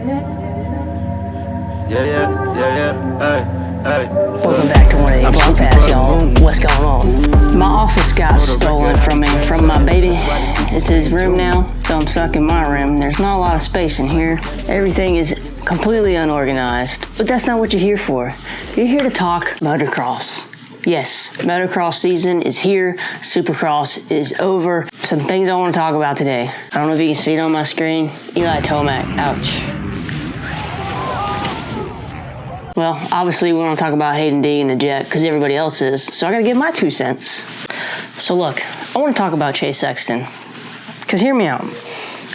Welcome back to one of these long pass, y'all. What's going on? My office got stolen from me, from my baby. It's his room now, so I'm stuck in my room. There's not a lot of space in here. Everything is completely unorganized, but that's not what you're here for. You're here to talk motocross. Yes, motocross season is here. Supercross is over. Some things I want to talk about today. I don't know if you can see it on my screen. Eli Tomac, ouch. Well, obviously we want to talk about Hayden Deegan the Jett because everybody else is, so I gotta give my 2 cents. So look, I want to talk about Chase Sexton, because hear me out.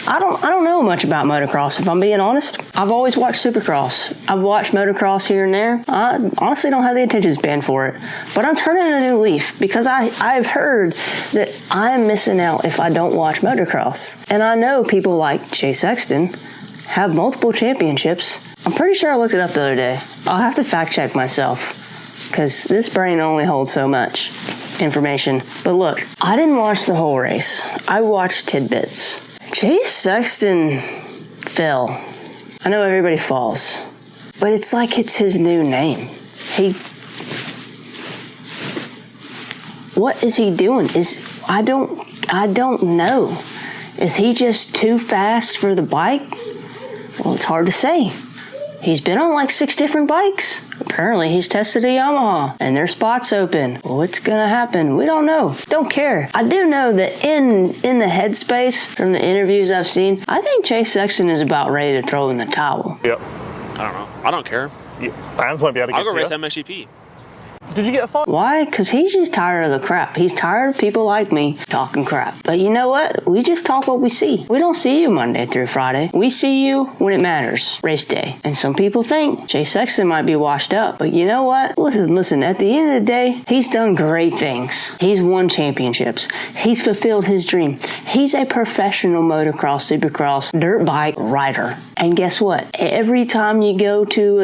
I don't know much about motocross, if I'm being honest. I've always watched Supercross. I've watched motocross here and there. I honestly don't have the attention span for it, but I'm turning a new leaf because I've heard that I'm missing out if I don't watch motocross. And I know people like Chase Sexton have multiple championships. I'm pretty sure I looked it up the other day. I'll have to fact check myself because this brain only holds so much information. But look, I didn't watch the whole race. I watched tidbits. Chase Sexton fell. I know everybody falls, but it's like it's his new name. What is he doing? I don't know. Is he just too fast for the bike? Well, it's hard to say. He's been on like 6 different bikes. Apparently, he's tested a Yamaha, and their spot's open. What's gonna happen? We don't know. Don't care. I do know that in the headspace from the interviews I've seen, I think Chase Sexton is about ready to throw in the towel. Yep. I don't know. I don't care. Yeah. Fans won't be able to get I'll go to race you. MXGP. Did you get a fine? Why? Because he's just tired of the crap. He's tired of people like me talking crap. But you know what? We just talk what we see. We don't see you Monday through Friday. We see you when it matters, race day. And some people think Chase Sexton might be washed up. But you know what? Listen, at the end of the day, he's done great things. He's won championships. He's fulfilled his dream. He's a professional motocross, supercross, dirt bike rider. And guess what? Every time you go to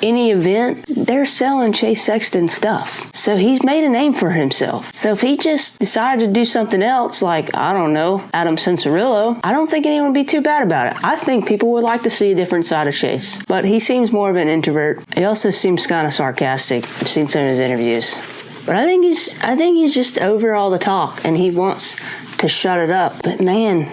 any event, they're selling Chase Sexton stuff. So he's made a name for himself. So if he just decided to do something else, like, I don't know, Adam Cincerillo, I don't think anyone would be too bad about it. I think people would like to see a different side of Chase. But he seems more of an introvert. He also seems kind of sarcastic. I've seen some of his interviews. But I think he's just over all the talk and he wants to shut it up. But man,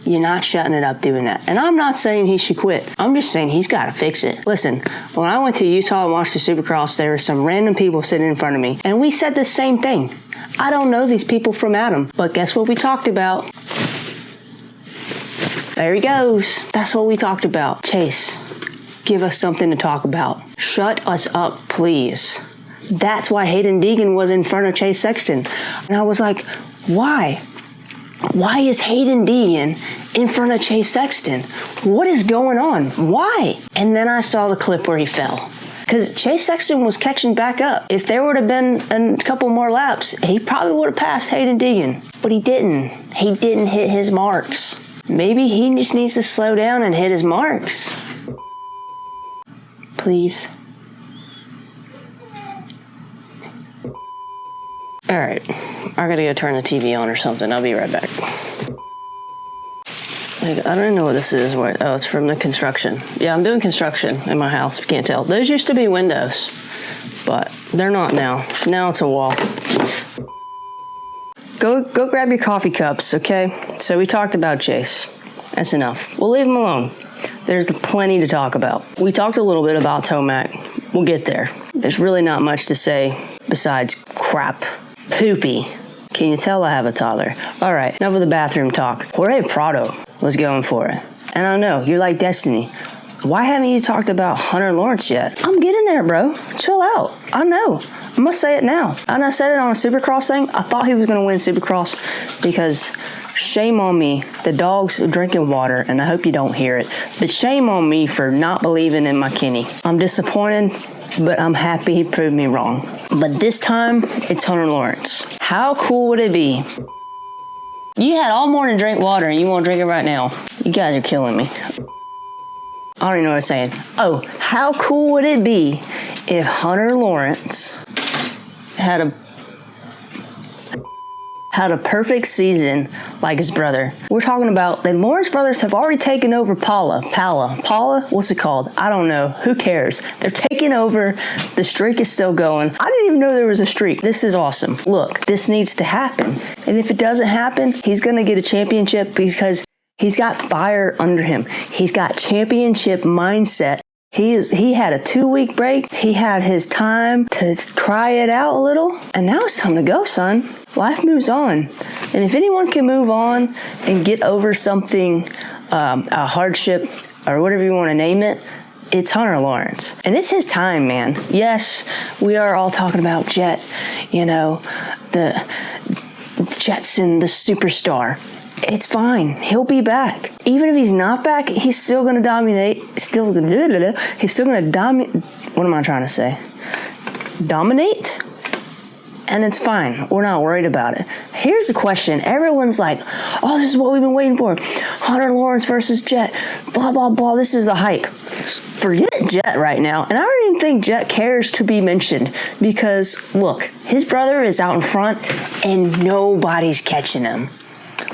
you're not shutting it up doing that. And I'm not saying he should quit. I'm just saying he's got to fix it. Listen, when I went to Utah and watched the Supercross, there were some random people sitting in front of me. And we said the same thing. I don't know these people from Adam. But guess what we talked about? There he goes. That's what we talked about. Chase, give us something to talk about. Shut us up, please. That's why Hayden Deegan was in front of Chase Sexton. And I was like, why? Why is Hayden Deegan in front of Chase Sexton? What is going on? Why? And then I saw the clip where he fell. Because Chase Sexton was catching back up. If there would have been a couple more laps, he probably would have passed Hayden Deegan. But he didn't. He didn't hit his marks. Maybe he just needs to slow down and hit his marks. Please. Alright, I gotta go turn the TV on or something. I'll be right back. I don't even know what this is. Oh, it's from the construction. Yeah, I'm doing construction in my house, if you can't tell. Those used to be windows, but they're not now. Now it's a wall. Go grab your coffee cups, okay? So we talked about Chase. That's enough. We'll leave him alone. There's plenty to talk about. We talked a little bit about Tomac. We'll get there. There's really not much to say besides crap. Poopy. Can you tell I have a toddler? All right, enough of the bathroom talk. Jorge Prado was going for it. And I know, you're like Destiny. Why haven't you talked about Hunter Lawrence yet? I'm getting there, bro. Chill out. I know. I'm going to say it now. And I said it on a Supercross thing. I thought he was going to win Supercross because shame on me. The dog's drinking water, and I hope you don't hear it. But shame on me for not believing in my Kenny. I'm disappointed, but I'm happy he proved me wrong. But this time, it's Hunter Lawrence. How cool would it be? You had all morning to drink water and you won't drink it right now. You guys are killing me. I don't even know what I'm saying. Oh, how cool would it be if Hunter Lawrence had a had a perfect season like his brother. We're talking about the Lawrence brothers have already taken over Paula, what's it called? I don't know. Who cares? They're taking over. The streak is still going. I didn't even know there was a streak. This is awesome. Look, this needs to happen. And if it doesn't happen, he's going to get a championship because he's got fire under him. He's got championship mindset. He had a 2-week break. He had his time to cry it out a little. And now it's time to go, son. Life moves on. And if anyone can move on and get over something, a hardship or whatever you want to name it, it's Hunter Lawrence. And it's his time, man. Yes, we are all talking about Jett, the Jetson, the superstar. It's fine. He'll be back. Even if he's not back, he's still going to dominate. He's still going to dominate. What am I trying to say? Dominate? And it's fine. We're not worried about it. Here's the question. Everyone's like, oh, this is what we've been waiting for. Hunter Lawrence versus Jett. Blah, blah, blah. This is the hype. Forget Jett right now. And I don't even think Jett cares to be mentioned because, look, his brother is out in front and nobody's catching him.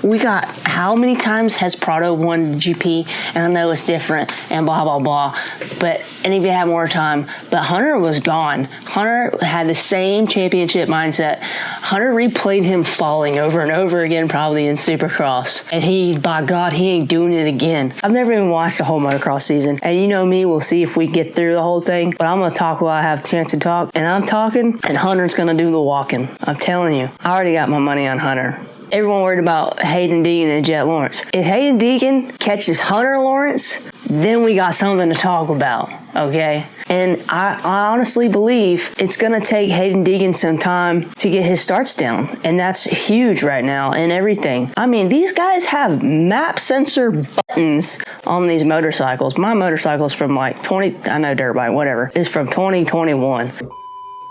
We got, how many times has Prado won the GP? And I know it's different and blah, blah, blah. And if you have more time. But Hunter was gone. Hunter had the same championship mindset. Hunter replayed him falling over and over again, probably in Supercross. And by God, he ain't doing it again. I've never even watched the whole motocross season. And you know me, we'll see if we get through the whole thing. But I'm going to talk while I have a chance to talk. And I'm talking, and Hunter's going to do the walking. I'm telling you. I already got my money on Hunter. Everyone worried about Hayden Deegan and Jett Lawrence. If Hayden Deegan catches Hunter Lawrence, then we got something to talk about, okay? And I honestly believe it's going to take Hayden Deegan some time to get his starts down. And that's huge right now and everything. I mean, these guys have map sensor buttons on these motorcycles. My motorcycle's from like dirt bike, whatever, is from 2021.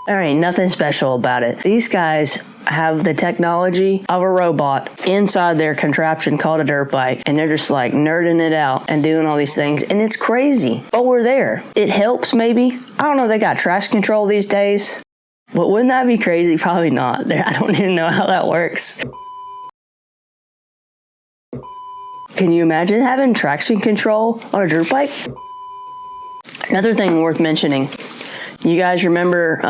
There ain't nothing special about it. These guys have the technology of a robot inside their contraption called a dirt bike, and they're just like nerding it out and doing all these things, and it's crazy. But we're there. It helps maybe. I don't know, they got traction control these days. But wouldn't that be crazy? Probably not. I don't even know how that works. Can you imagine having traction control on a dirt bike? Another thing worth mentioning. You guys remember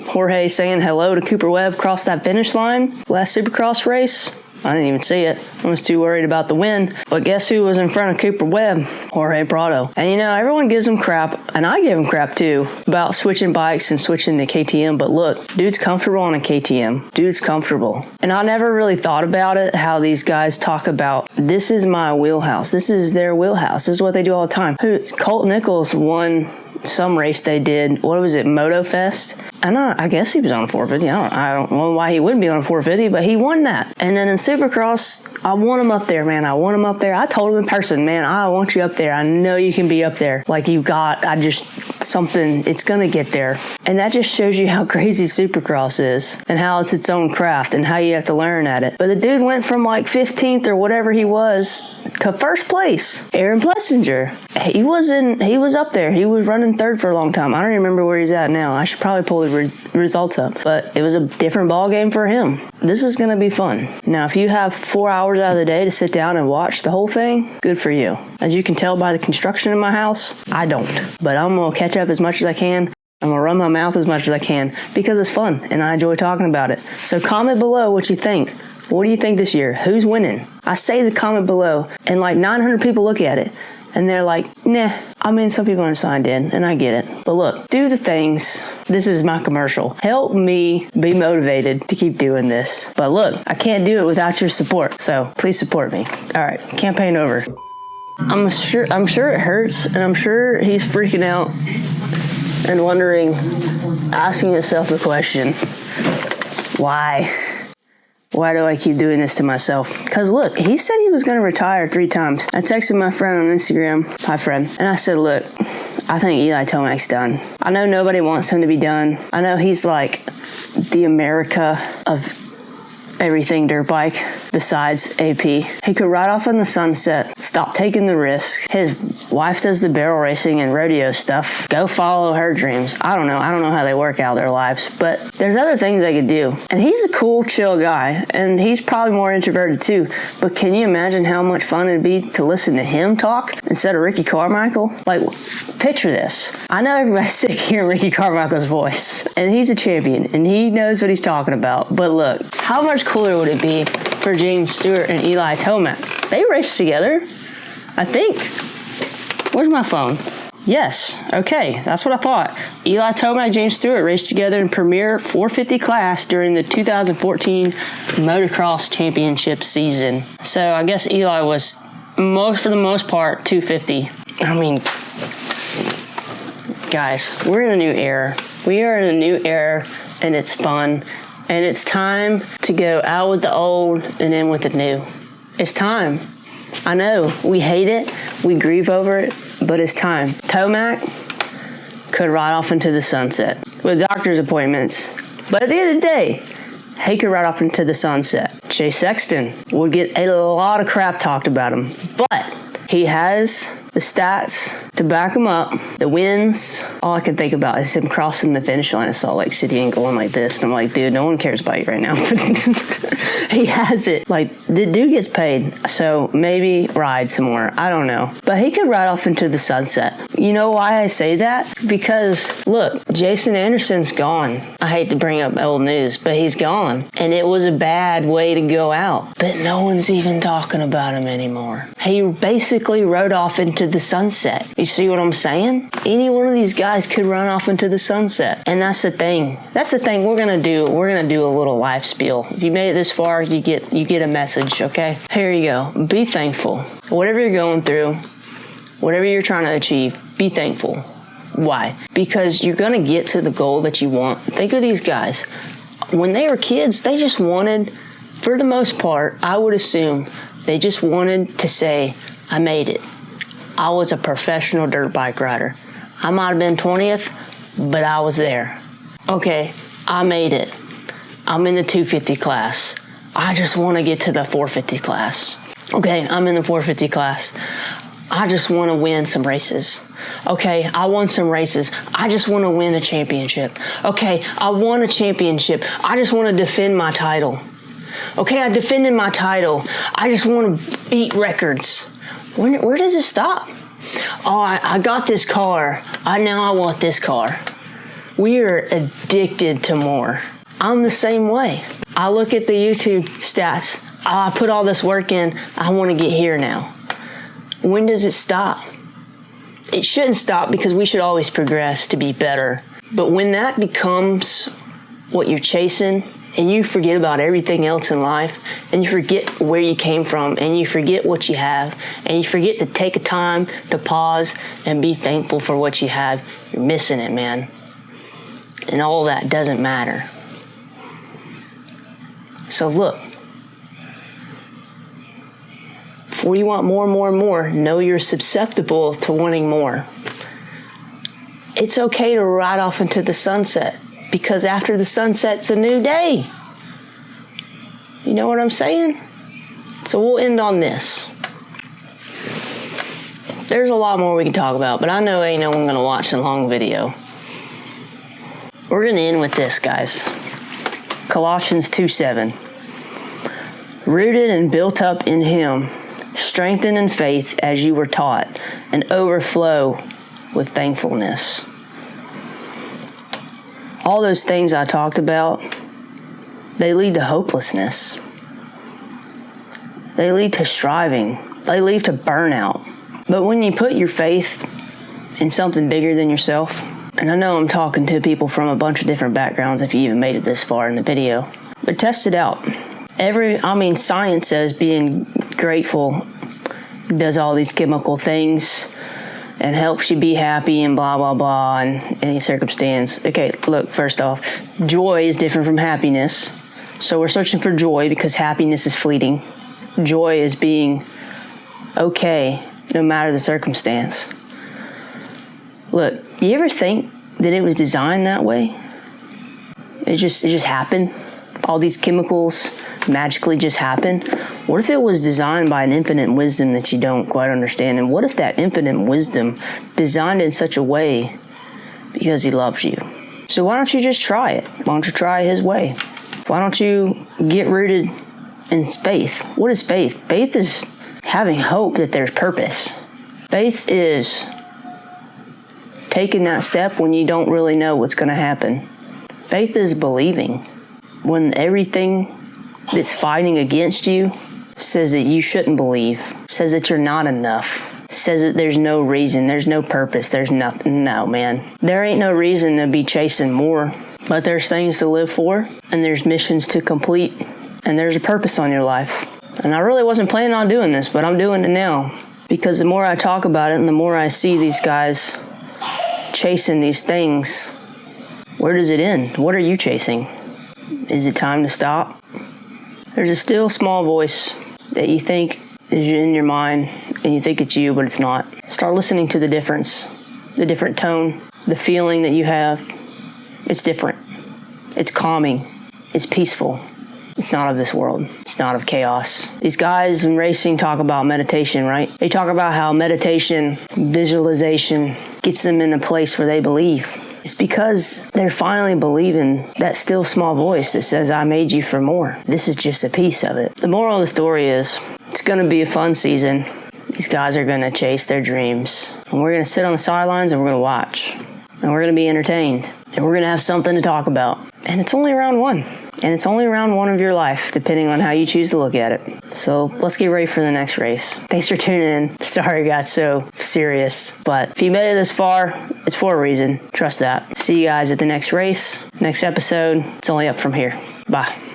Jorge saying hello to Cooper Webb across that finish line last Supercross race? I didn't even see it. I was too worried about the win. But guess who was in front of Cooper Webb? Jorge Prado. And everyone gives him crap, and I give him crap too, about switching bikes and switching to KTM. But look, dude's comfortable on a KTM. Dude's comfortable. And I never really thought about it, how these guys talk about, this is my wheelhouse. This is their wheelhouse. This is what they do all the time. Colt Nichols won some race they did. What was it? Moto Fest? And I guess he was on a 450. I don't know why he wouldn't be on a 450, but he won that. And then in Supercross, I want him up there, man. I want him up there. I told him in person, man, I want you up there. I know you can be up there. It's going to get there. And that just shows you how crazy Supercross is and how it's its own craft and how you have to learn at it. But the dude went from like 15th or whatever he was to first place. Aaron Plessinger. He was up there. He was running third for a long time. I don't remember where he's at now. I should probably pull the results up. But it was a different ball game for him. This is going to be fun. Now, if you have 4 hours out of the day to sit down and watch the whole thing, good for you. As you can tell by the construction in my house, I don't. But I'm going to catch up as much as I can. I'm going to run my mouth as much as I can because it's fun and I enjoy talking about it. So comment below what you think. What do you think this year? Who's winning? I say the comment below and like 900 people look at it. And they're like, nah. I mean, some people aren't signed in, and I get it. But look, do the things. This is my commercial. Help me be motivated to keep doing this. But look, I can't do it without your support. So please support me. All right, campaign over. I'm sure it hurts, and I'm sure he's freaking out and wondering, asking himself the question, why? Why do I keep doing this to myself? Because look, he said he was going to retire 3 times. I texted my friend on Instagram, hi friend, and I said, look, I think Eli Tomac's done. I know nobody wants him to be done. I know he's like the America of everything dirt bike. besides AP. He could ride off in the sunset, stop taking the risk. His wife does the barrel racing and rodeo stuff. Go follow her dreams. I don't know how they work out their lives, but there's other things they could do. And he's a cool, chill guy, and he's probably more introverted too. But can you imagine how much fun it'd be to listen to him talk instead of Ricky Carmichael? Like, picture this. I know everybody's sick of hearing Ricky Carmichael's voice, and he's a champion, and he knows what he's talking about. But look, how much cooler would it be for James Stewart and Eli Tomac? They raced together, I think. Where's my phone? Yes. Okay, that's what I thought. Eli Tomac, James Stewart raced together in Premier 450 class during the 2014 Motocross Championship season. So I guess Eli was, for the most part, 250. I mean, guys, we're in a new era. We are in a new era, and it's fun. And it's time to go out with the old and in with the new. It's time. I know, we hate it, we grieve over it, but it's time. Tomac could ride off into the sunset with doctor's appointments, but at the end of the day, he could ride off into the sunset. Chase Sexton would get a lot of crap talked about him, but he has the stats to back him up, the wins. All I can think about is him crossing the finish line at Salt Lake City and going like this. And I'm like, dude, no one cares about you right now. He has it. Like, the dude gets paid, so maybe ride some more. I don't know. But he could ride off into the sunset. You know why I say that? Because, look, Jason Anderson's gone. I hate to bring up old news, but he's gone. And it was a bad way to go out. But no one's even talking about him anymore. He basically rode off into the sunset. You see what I'm saying? Any one of these guys could run off into the sunset. And that's the thing. That's the thing we're gonna do. We're gonna do a little life spiel. If you made it this far, you get a message, okay? Here you go. Be thankful. Whatever you're going through, whatever you're trying to achieve, be thankful. Why? Because you're gonna get to the goal that you want. Think of these guys. When they were kids, they just wanted, for the most part, I would assume, they just wanted to say, I made it. I was a professional dirt bike rider. I might have been 20th, but I was there. Okay, I made it. I'm in the 250 class. I just want to get to the 450 class. Okay, I'm in the 450 class. I just want to win some races. Okay, I won some races. I just want to win a championship. Okay, I won a championship. I just want to defend my title. Okay, I defended my title. I just want to beat records. Where does it stop? Oh, I got this car. Now I want this car. We are addicted to more. I'm the same way. I look at the YouTube stats. I put all this work in. I want to get here now. When does it stop? It shouldn't stop because we should always progress to be better. But when that becomes what you're chasing, and you forget about everything else in life, and you forget where you came from, and you forget what you have, and you forget to take a time to pause and be thankful for what you have, you're missing it, man. And all that doesn't matter. So look, before you want more and more and more, know you're susceptible to wanting more. It's okay to ride off into the sunset, because after the sunset's a new day. You know what I'm saying? So we'll end on this. There's a lot more we can talk about, but I know ain't no one gonna watch a long video. We're gonna end with this, guys. Colossians 2:7. Rooted and built up in Him, strengthened in faith as you were taught, and overflow with thankfulness. All those things I talked about, they lead to hopelessness. They lead to striving. They lead to burnout. But when you put your faith in something bigger than yourself, and I know I'm talking to people from a bunch of different backgrounds if you even made it this far in the video, but test it out. Science says being grateful does all these chemical things and helps you be happy and blah, blah, blah, in any circumstance. Okay, look, first off, joy is different from happiness. So we're searching for joy because happiness is fleeting. Joy is being okay no matter the circumstance. Look, you ever think that it was designed that way? It just happened all these chemicals magically just happen? What if it was designed by an infinite wisdom that you don't quite understand? And what if that infinite wisdom designed it in such a way because he loves you? So why don't you just try it? Why don't you try his way? Why don't you get rooted in faith? What is faith? Faith is having hope that there's purpose. Faith is taking that step when you don't really know what's going to happen. Faith is believing when everything that's fighting against you says that you shouldn't believe, says that you're not enough, says that there's no reason, there's no purpose, there's nothing. No, man. There ain't no reason to be chasing more, but there's things to live for, and there's missions to complete, and there's a purpose on your life. And I really wasn't planning on doing this, but I'm doing it now. Because the more I talk about it and the more I see these guys chasing these things, where does it end? What are you chasing? Is it time to stop? There's a still small voice that you think is in your mind and you think it's you, but it's not. Start listening to the difference, the different tone, the feeling that you have. It's different. It's calming. It's peaceful. It's not of this world. It's not of chaos. These guys in racing talk about meditation, right? They talk about how meditation, visualization, gets them in a place where they believe. It's because they're finally believing that still small voice that says, I made you for more. This is just a piece of it. The moral of the story is, it's going to be a fun season. These guys are going to chase their dreams. And we're going to sit on the sidelines and we're going to watch. And we're going to be entertained. And we're going to have something to talk about. And it's only round one. And it's only round one of your life, depending on how you choose to look at it. So let's get ready for the next race. Thanks for tuning in. Sorry I got so serious. But if you made it this far, it's for a reason. Trust that. See you guys at the next race, next episode. It's only up from here. Bye.